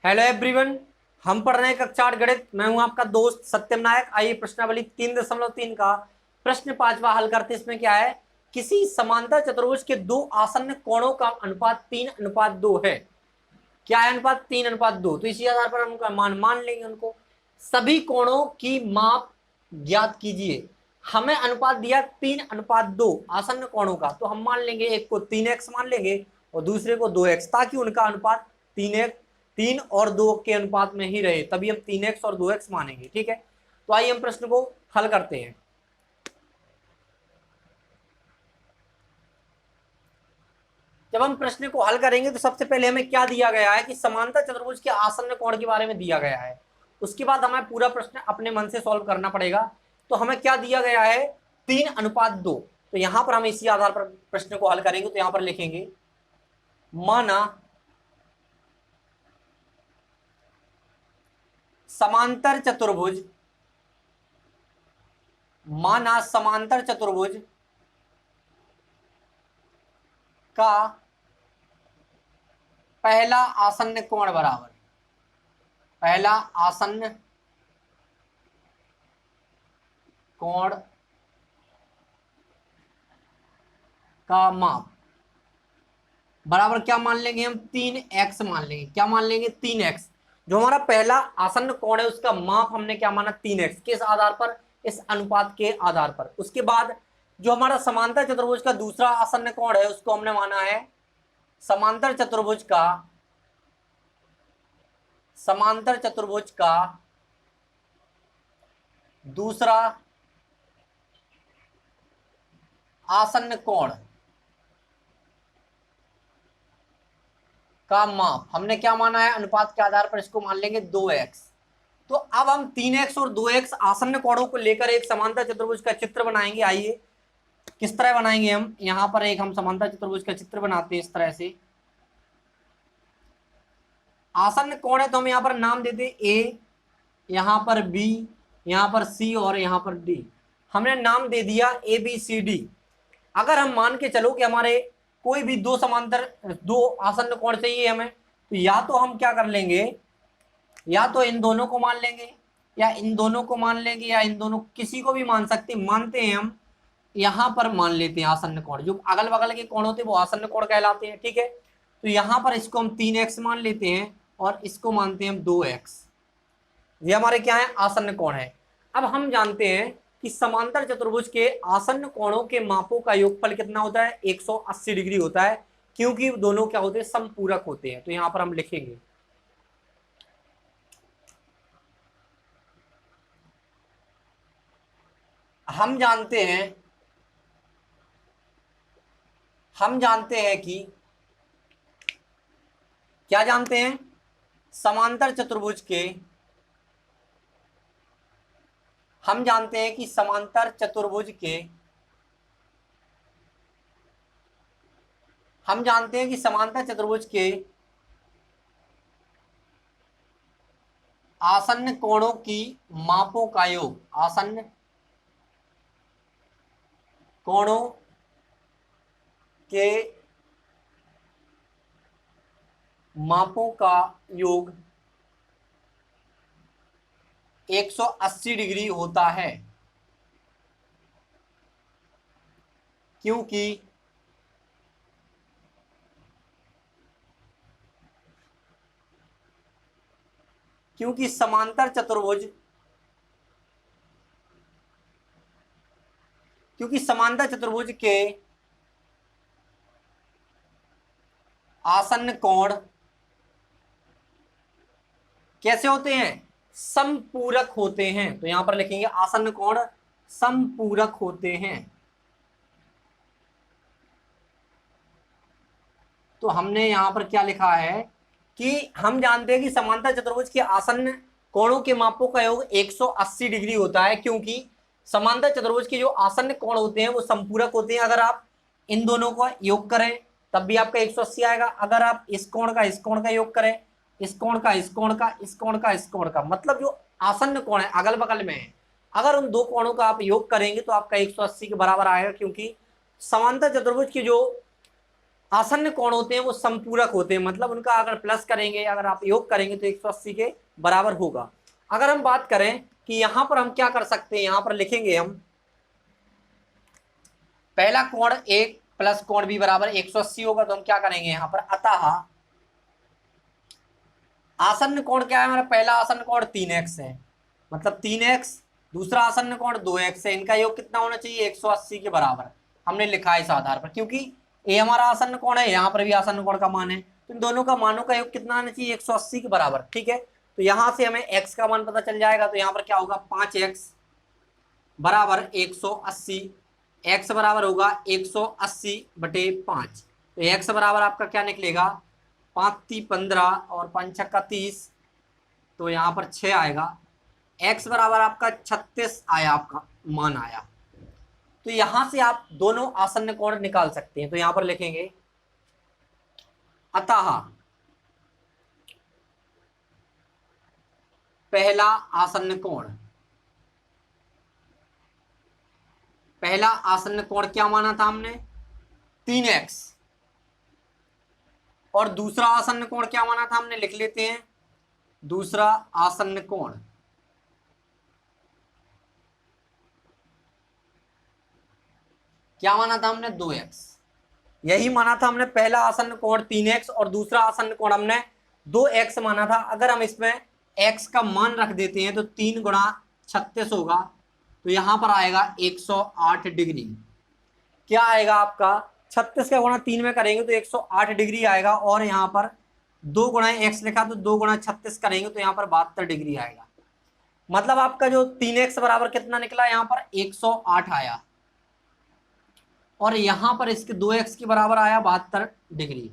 Hello everyone, हम पढ़ रहे हैं कक्षा 8 गणित। मैं हूं आपका दोस्त सत्यम नायक। आइए प्रश्नावली 3.3 का प्रश्न 5वां हल करते हैं। इसमें क्या है, किसी समांतर चतुर्भुज के दो आसन्न कोणों का अनुपात 3:2 है। क्या है अनुपात? 3:2। तो इसी आधार पर हम उनका मान मान लेंगे। उनको सभी कोणों की माप ज्ञात कीजिए। हमें अनुपात दिया 3:2 आसन्न कोणों का, तो हम मान लेंगे एक को 3x मान लेंगे और दूसरे को 2x, ताकि उनका अनुपात 3 और 2 के अनुपात में ही रहे, तभी हम 3x और 2x मानेंगे। ठीक है, तो आइए हम प्रश्न को हल करते हैं। जब हम प्रश्न को हल करेंगे तो सबसे पहले हमें क्या दिया गया है कि समांतर चतुर्भुज के आसन्न कोण के बारे में दिया गया है। उसके बाद हमें पूरा प्रश्न अपने मन से सॉल्व करना पड़ेगा। तो हमें क्या दिया गया है? 3:2। तो यहां पर हम इसी आधार पर प्रश्न को हल करेंगे। तो यहां पर लिखेंगे माना समांतर चतुर्भुज, माना समांतर चतुर्भुज का पहला आसन्न कोण बराबर, पहला आसन्न कोण का माप बराबर क्या मान लेंगे हम? 3x मान लेंगे। क्या मान लेंगे? 3x। जो हमारा पहला आसन्न कोण है उसका माप हमने क्या माना? 3x। किस आधार पर? इस अनुपात के आधार पर। उसके बाद जो हमारा समांतर चतुर्भुज का दूसरा आसन्न कोण है उसको हमने माना है समांतर चतुर्भुज का, समांतर चतुर्भुज का दूसरा आसन्न कोण का माप हमने क्या माना है? अनुपात के आधार पर इसको मान लेंगे 2x। तो अब हम 3x और 2x आसन्न कोणों को लेकर एक समांतर चतुर्भुज का चित्र बनाएंगे। आइए किस तरह बनाएंगे हम? यहां पर एक हम समांतर चतुर्भुज का चित्र बनाते हैं इस तरह से। आसन्न कोण है तो हम यहां पर नाम देते हैं a, यहां पर b, यहां पर c और यहां पर d। हमने नाम दे दिया ABCD। अगर हम मान के चलो कि हमारे कोई भी दो समांतर दो आसन्न कोण चाहिए हमें, तो या तो हम क्या कर लेंगे, या तो इन दोनों को मान लेंगे, या इन दोनों को मान लेंगे, या इन दोनों किसी को भी मान सकते। मानते हैं हम, यहां पर मान लेते हैं आसन्न कोण। जो अगल बगल के कोण होते हैं वो आसन्न कोण कहलाते हैं। ठीक है, तो यहां पर इसको हम 3x मान लेते हैं और इसको मानते हैं हम 2x। ये हमारे क्या है? आसन्न कोण है। अब हम जानते हैं कि समांतर चतुर्भुज के आसन्न कोणों के मापों का योगफल कितना होता है? 180 डिग्री होता है, क्योंकि दोनों क्या होते हैं? समपूरक होते हैं। तो यहां पर हम लिखेंगे हम जानते हैं, हम जानते हैं कि क्या जानते हैं? समांतर चतुर्भुज के, हम जानते हैं कि समांतर चतुर्भुज के, हम जानते हैं कि समांतर चतुर्भुज के आसन्न कोणों की मापों का योग, आसन्न कोणों के मापों का योग 180 डिग्री होता है, क्योंकि क्योंकि समांतर चतुर्भुज, क्योंकि समांतर चतुर्भुज के आसन्न कोण कैसे होते हैं? समपूरक होते हैं। तो यहां पर लिखेंगे आसन्न कोण समपूरक होते हैं। तो हमने यहां पर क्या लिखा है कि हम जानते हैं कि समांतर चतुर्भुज के आसन्न कोणों के मापों का योग 180 डिग्री होता है, क्योंकि समांतर चतुर्भुज के जो आसन्न कोण होते हैं वो संपूरक होते हैं। अगर आप इन दोनों का योग करें तब भी आपका 180 आएगा। अगर आप इस कोण का योग करें, इस कोण का, इस कोण का, इस कोण का, इस कोण का, मतलब जो आसन्न कोण है अगल बगल में है, अगर उन दो कोणों का आप योग करेंगे तो आपका 180 के बराबर आएगा। क्योंकि समांतर चतुर्भुज की जो आसन्न कोण होते हैं वो समपूरक होते हैं, मतलब उनका अगर प्लस करेंगे, अगर आप योग करेंगे तो 180 के बराबर होगा। अगर हम बात करें कि यहां पर हम क्या कर सकते हैं, यहां पर लिखेंगे हम पहला कोण ए प्लस कोण बी बराबर 180 होगा, तो हम क्या करेंगे यहां पर अतः आसन्न कोण क्या है हमारा, पहला आसन्न कोण 3x है, मतलब 3x, दूसरा आसन्न कोण 2x है, इनका योग कितना होना चाहिए 180 के बराबर। हमने लिखा है इस आधार पर, क्योंकि ए हमारा आसन्न कोण है, यहाँ पर भी आसन्न कोण का मान है, तो इन दोनों का मानों का योग कितना आना चाहिए 180 के बराबर। ठीक है, तो यहां से हमें x का मान पता चल जाएगा, तो यहाँ पर क्या होगा 5x बराबर 180, x बराबर होगा 180/5, तो x बराबर आपका क्या निकलेगा 5×3 = 15 और 5×6 = 30, तो यहाँ पर 6 आएगा। x बराबर आपका 36 आया, आपका मान आया। तो यहां से आप दोनों आसन्न कोण निकाल सकते हैं, तो यहां पर लिखेंगे अतः पहला आसन्न कोण, पहला आसन्न कोण क्या माना था हमने 3x, और दूसरा आसन्न कोण क्या माना था हमने, लिख लेते हैं दूसरा आसन्न कोण क्या माना था हमने 2x, यही माना था हमने, पहला आसन्न कोण 3x और दूसरा आसन्न कोण हमने 2x माना था। अगर हम इसमें x का मान रख देते हैं तो 3 × 36 होगा, तो यहां पर आएगा 108 डिग्री। क्या आएगा आपका 36 का गुणा 3 में करेंगे तो 108 डिग्री आएगा, और यहाँ पर 2 × x लिखा तो 2 × 36 करेंगे तो यहाँ पर 72 डिग्री आएगा। मतलब आपका जो 3x बराबर कितना निकला, यहाँ पर 108 आया, और यहां पर इसके 2x के बराबर आया 72 डिग्री।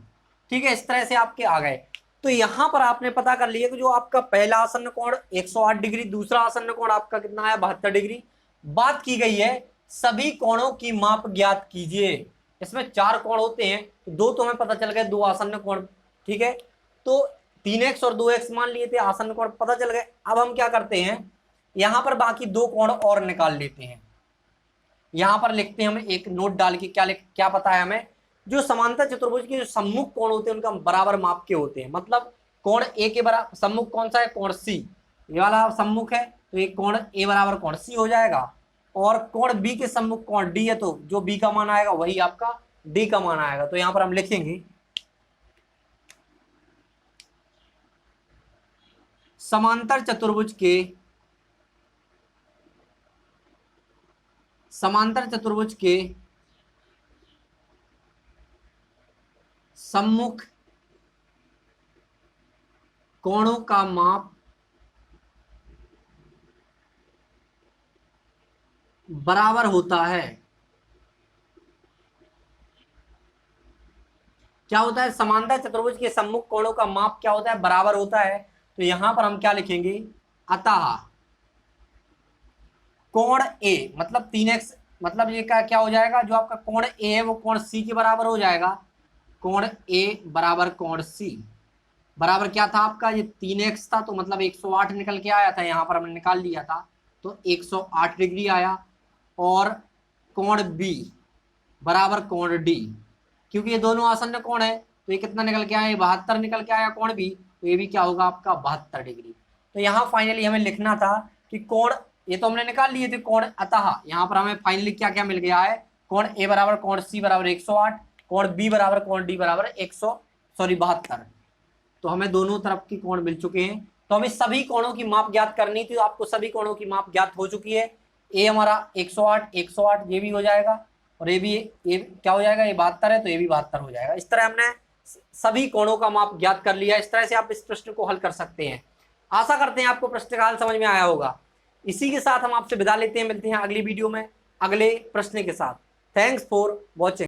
ठीक है, इस तरह से आपके आ गए। तो यहां पर आपने पता कर लिया कि जो आपका पहला आसन्न कोण 108 डिग्री, दूसरा आसन्न कोण आपका कितना आया 72 डिग्री। बात की गई है सभी कोणों की माप ज्ञात कीजिए। इसमें 4 कोण होते हैं, तो 2 तो हमें पता चल गए, 2 आसन्न कोण। ठीक है, तो 3x और 2x मान लिए थे, आसन्न कोण पता चल गए। अब हम क्या करते हैं, यहां पर बाकी 2 कोण और निकाल लेते हैं। यहां पर लिखते हैं हम एक नोट डाल के, क्या पता है हमें, जो समांतर चतुर्भुज के जो सम्मुख कोण होते हैं उनका बराबर माप के होते हैं। मतलब कोण ए के बराबर सम्मुख कौन सा है, कोण सी, ये वाला सम्मुख है, तो एक कोण ए बराबर कोण सी हो जाएगा, और कोण बी के सम्मुख कोण डी है, तो जो बी का मान आएगा वही आपका डी का मान आएगा। तो यहां पर हम लिखेंगे समांतर चतुर्भुज के सम्मुख कोणों का माप बराबर होता है। क्या होता है, समांतर चतुर्भुज के सम्मुख कोणों का माप क्या होता है, बराबर होता है। तो यहां पर हम क्या लिखेंगे, अतः कोण ए, मतलब 3x, मतलब ये क्या हो जाएगा, जो आपका कोण ए है वो कोण सी के बराबर हो जाएगा। कोण ए बराबर कोण सी बराबर क्या था आपका, ये 3x था, तो मतलब 108 निकल के आया था, यहाँ पर हमने निकाल लिया था, तो 108 डिग्री आया। और कोण बी बराबर कोण डी, क्योंकि ये दोनों आसन्न कोण है, तो ये कितना निकल के आया, 72 निकल के आया कोण बी, तो ये भी क्या होगा आपका 72 डिग्री। तो यहाँ फाइनली हमें लिखना था कि कोण, ये तो हमने निकाल लिए थे कोण, अतः यहाँ पर हमें फाइनली क्या क्या मिल गया है, कोण ए बराबर कोण सी बराबर 108, कोण बी बराबर कोण डी बराबर 72। तो हमें दोनों तरफ के कोण मिल चुके हैं। तो हमें सभी कोणों की माप ज्ञात करनी थी, तो आपको सभी कोणों की माप ज्ञात हो चुकी है। ए हमारा 108 ये भी हो जाएगा, और ये भी, ये क्या हो जाएगा, ये 72 है, तो ये भी 72 हो जाएगा। इस तरह हमने सभी कोणों का माप ज्ञात कर लिया। इस तरह से आप इस प्रश्न को हल कर सकते हैं। आशा करते हैं आपको प्रश्न का हल समझ में आया होगा। इसी के साथ हम आपसे विदा लेते हैं, मिलते हैं अगली वीडियो में अगले प्रश्न के साथ। Thanks for watching.